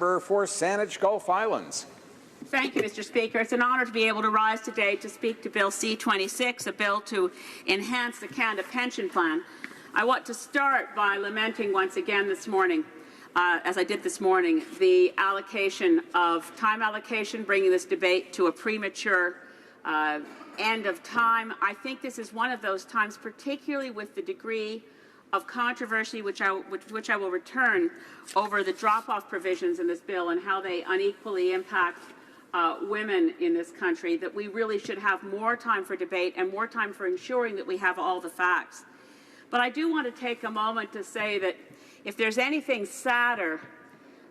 For Saanich Gulf Islands. Thank you, Mr. Speaker. It's an honour to be able to rise today to speak to Bill C-26, a bill to enhance the Canada Pension Plan. I want to start by lamenting once again this morning, as I did this morning, the time allocation, bringing this debate to a premature end of time. I think this is one of those times, particularly with the degree of controversy which I will return over the drop-off provisions in this bill and how they unequally impact women in this country, that we really should have more time for debate and more time for ensuring that we have all the facts. But I do want to take a moment to say that if there's anything sadder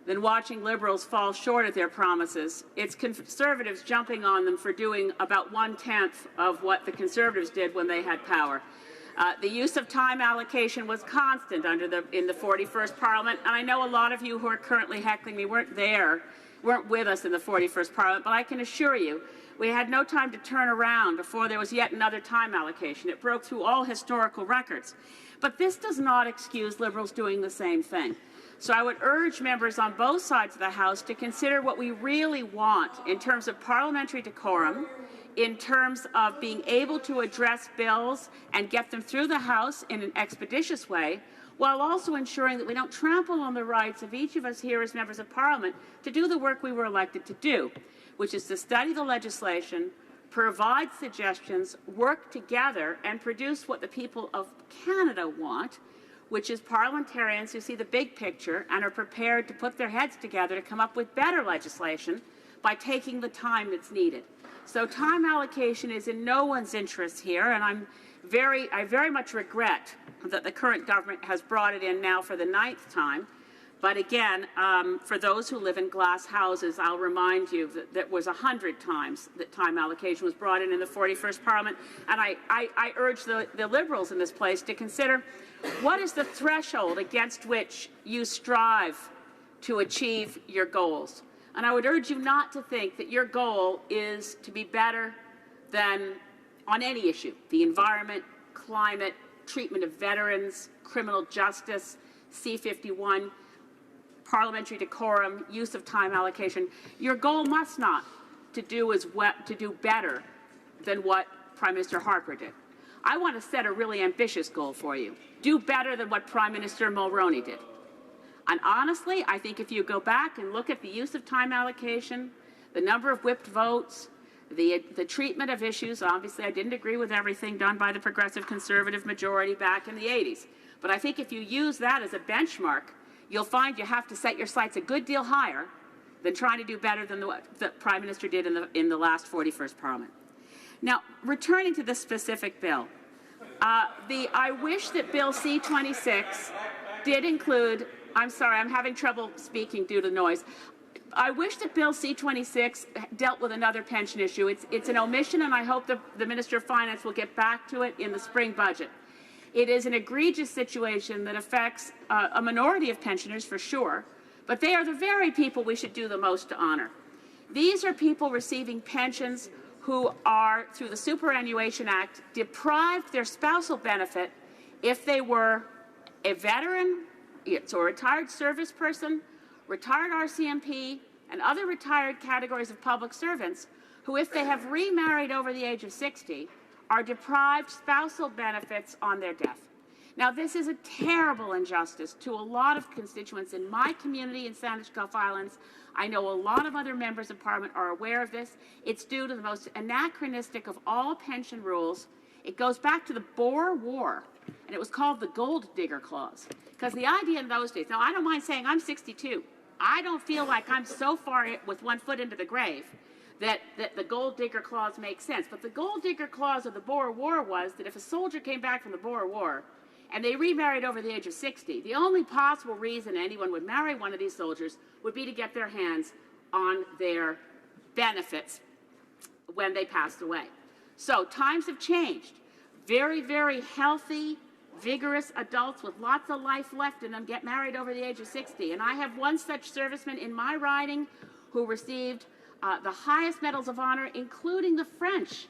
than watching Liberals fall short of their promises, it's Conservatives jumping on them for doing about 1/10 of what the Conservatives did when they had power. The use of time allocation was constant in the 41st Parliament, and I know a lot of you who are currently heckling me weren't with us in the 41st Parliament, but I can assure you we had no time to turn around before there was yet another time allocation. It broke through all historical records. But this does not excuse Liberals doing the same thing. So I would urge members on both sides of the House to consider what we really want in terms of parliamentary decorum, in terms of being able to address bills and get them through the House in an expeditious way, while also ensuring that we don't trample on the rights of each of us here as members of Parliament to do the work we were elected to do, which is to study the legislation, provide suggestions, work together, and produce what the people of Canada want, which is parliamentarians who see the big picture and are prepared to put their heads together to come up with better legislation by taking the time that's needed. So time allocation is in no one's interest here, and I very much regret that the current government has brought it in now for the 9th time. But again, for those who live in glass houses, I'll remind you that there was 100 times that time allocation was brought in the 41st Parliament. And I urge the Liberals in this place to consider what is the threshold against which you strive to achieve your goals. And I would urge you not to think that your goal is to be better than on any issue, the environment, climate, treatment of veterans, criminal justice, C-51, parliamentary decorum, use of time allocation. Your goal must not to do better than what Prime Minister Harper did. I want to set a really ambitious goal for you. Do better than what Prime Minister Mulroney did. And honestly, I think if you go back and look at the use of time allocation, the number of whipped votes, the treatment of issues, obviously I didn't agree with everything done by the Progressive Conservative majority back in the 80s. But I think if you use that as a benchmark, you'll find you have to set your sights a good deal higher than trying to do better than what the Prime Minister did in the last 41st Parliament. Now, returning to this specific bill, I wish that Bill C-26 did include, I'm sorry, I'm having trouble speaking due to noise. I wish that Bill C-26 dealt with another pension issue. It's an omission, and I hope the Minister of Finance will get back to it in the spring budget. It is an egregious situation that affects a minority of pensioners, for sure, but they are the very people we should do the most to honor. These are people receiving pensions who are, through the Superannuation Act, deprived their spousal benefit if they were a veteran, so a retired service person, retired RCMP, and other retired categories of public servants who, if they have remarried over the age of 60, are deprived spousal benefits on their death. Now, this is a terrible injustice to a lot of constituents in my community in Saanich Gulf Islands. I know a lot of other members of Parliament are aware of this. It's due to the most anachronistic of all pension rules. It goes back to the Boer War, and it was called the Gold Digger Clause. Because the idea in those days, now I don't mind saying I'm 62. I don't feel like I'm so far with one foot into the grave that the Gold Digger Clause makes sense. But the Gold Digger Clause of the Boer War was that if a soldier came back from the Boer War and they remarried over the age of 60, the only possible reason anyone would marry one of these soldiers would be to get their hands on their benefits when they passed away. So times have changed. Very, very healthy, vigorous adults with lots of life left in them get married over the age of 60. And I have one such serviceman in my riding who received the highest medals of honor, including the French,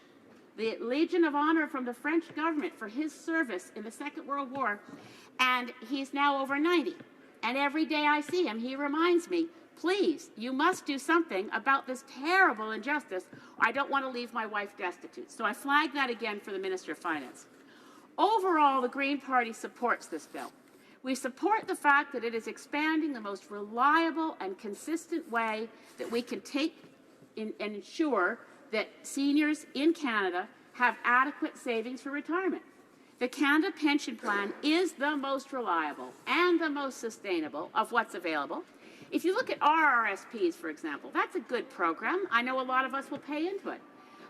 the Legion of Honor from the French government for his service in the Second World War. And he's now over 90. And every day I see him, he reminds me, please, you must do something about this terrible injustice. I don't want to leave my wife destitute. So I flag that again for the Minister of Finance. Overall, the Green Party supports this bill. We support the fact that it is expanding the most reliable and consistent way that we can take and ensure that seniors in Canada have adequate savings for retirement. The Canada Pension Plan is the most reliable and the most sustainable of what's available. If you look at RRSPs, for example, that's a good program. I know a lot of us will pay into it.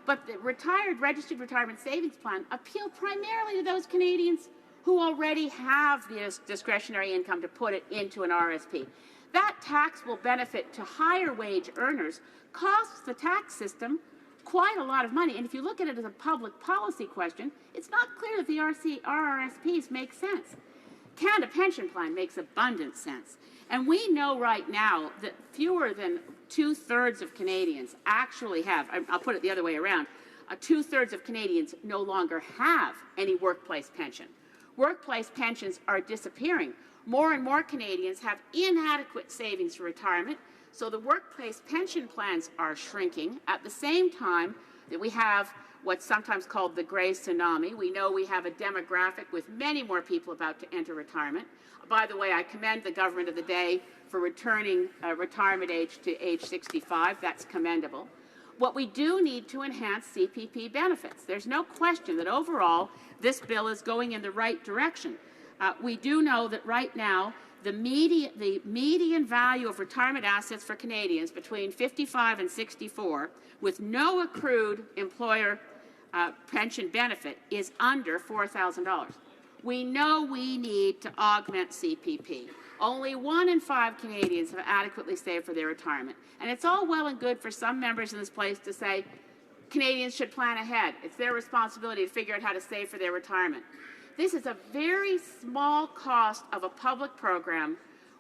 But the Registered Retirement Savings Plan appealed primarily to those Canadians who already have the discretionary income to put it into an RSP. That tax will benefit to higher wage earners, costs the tax system quite a lot of money. And if you look at it as a public policy question, it's not clear that the RRSPs make sense. Canada Pension Plan makes abundant sense. And we know right now that fewer than 2/3 of Canadians actually have, I'll put it the other way around, 2/3 of Canadians no longer have any workplace pension. Workplace pensions are disappearing. More and more Canadians have inadequate savings for retirement, so the workplace pension plans are shrinking at the same time that we have what's sometimes called the grey tsunami. We know we have a demographic with many more people about to enter retirement. By the way, I commend the government of the day for returning retirement age to age 65. That's commendable. What we do need to enhance CPP benefits. There's no question that overall this bill is going in the right direction. We do know that right now the median value of retirement assets for Canadians between 55 and 64 with no accrued employer pension benefit is under $4,000. We know we need to augment CPP. Only 1 in 5 Canadians have adequately saved for their retirement. And it's all well and good for some members in this place to say Canadians should plan ahead. It's their responsibility to figure out how to save for their retirement. This is a very small cost of a public program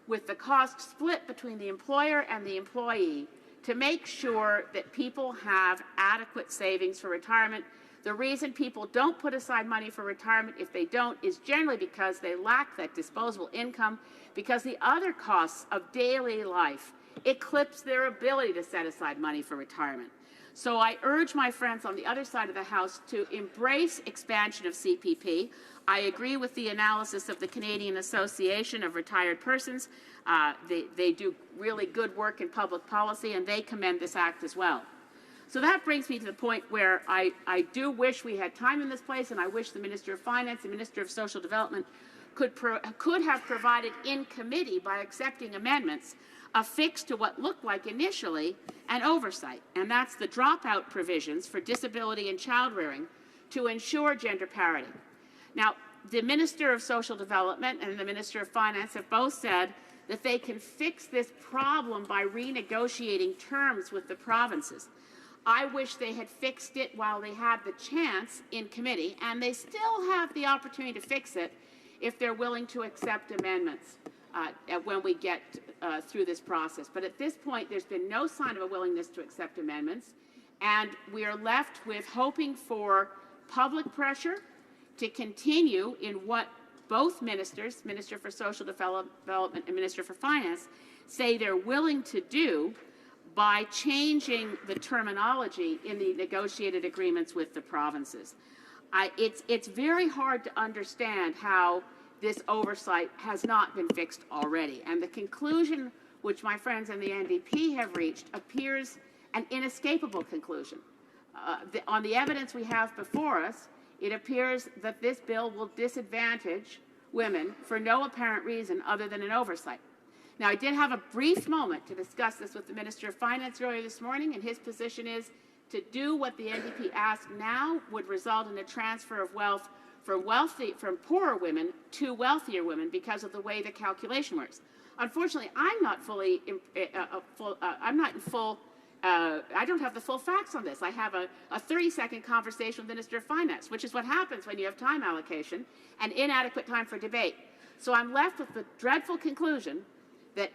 with the cost split between the employer and the employee to make sure that people have adequate savings for retirement. The reason people don't put aside money for retirement, if they don't, is generally because they lack that disposable income, because the other costs of daily life eclipse their ability to set aside money for retirement. So I urge my friends on the other side of the House to embrace expansion of CPP. I agree with the analysis of the Canadian Association of Retired Persons. They do really good work in public policy, and they commend this act as well. So that brings me to the point where I do wish we had time in this place, and I wish the Minister of Finance and Minister of Social Development could have provided in committee, by accepting amendments, a fix to what looked like initially an oversight, and that's the dropout provisions for disability and child rearing to ensure gender parity. Now, the Minister of Social Development and the Minister of Finance have both said that they can fix this problem by renegotiating terms with the provinces. I wish they had fixed it while they had the chance in committee, and they still have the opportunity to fix it if they're willing to accept amendments when we get through this process. But at this point, there's been no sign of a willingness to accept amendments, and we are left with hoping for public pressure to continue in what both ministers, Minister for Social Development and Minister for Finance, say they're willing to do by changing the terminology in the negotiated agreements with the provinces. It's very hard to understand how this oversight has not been fixed already. And the conclusion which my friends in the NDP have reached appears an inescapable conclusion. On the evidence we have before us, it appears that this bill will disadvantage women for no apparent reason other than an oversight. Now, I did have a brief moment to discuss this with the Minister of Finance earlier this morning, and his position is to do what the NDP asked now would result in a transfer of wealth from poorer women to wealthier women because of the way the calculation works. Unfortunately, I don't have the full facts on this. I have a 30-second conversation with the Minister of Finance, which is what happens when you have time allocation and inadequate time for debate. So I'm left with the dreadful conclusion that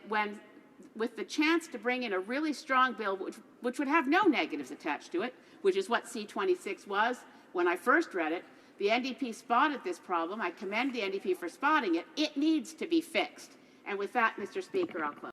with the chance to bring in a really strong bill, which would have no negatives attached to it, which is what C-26 was when I first read it, the NDP spotted this problem. I commend the NDP for spotting it. It needs to be fixed. And with that, Mr. Speaker, I'll close.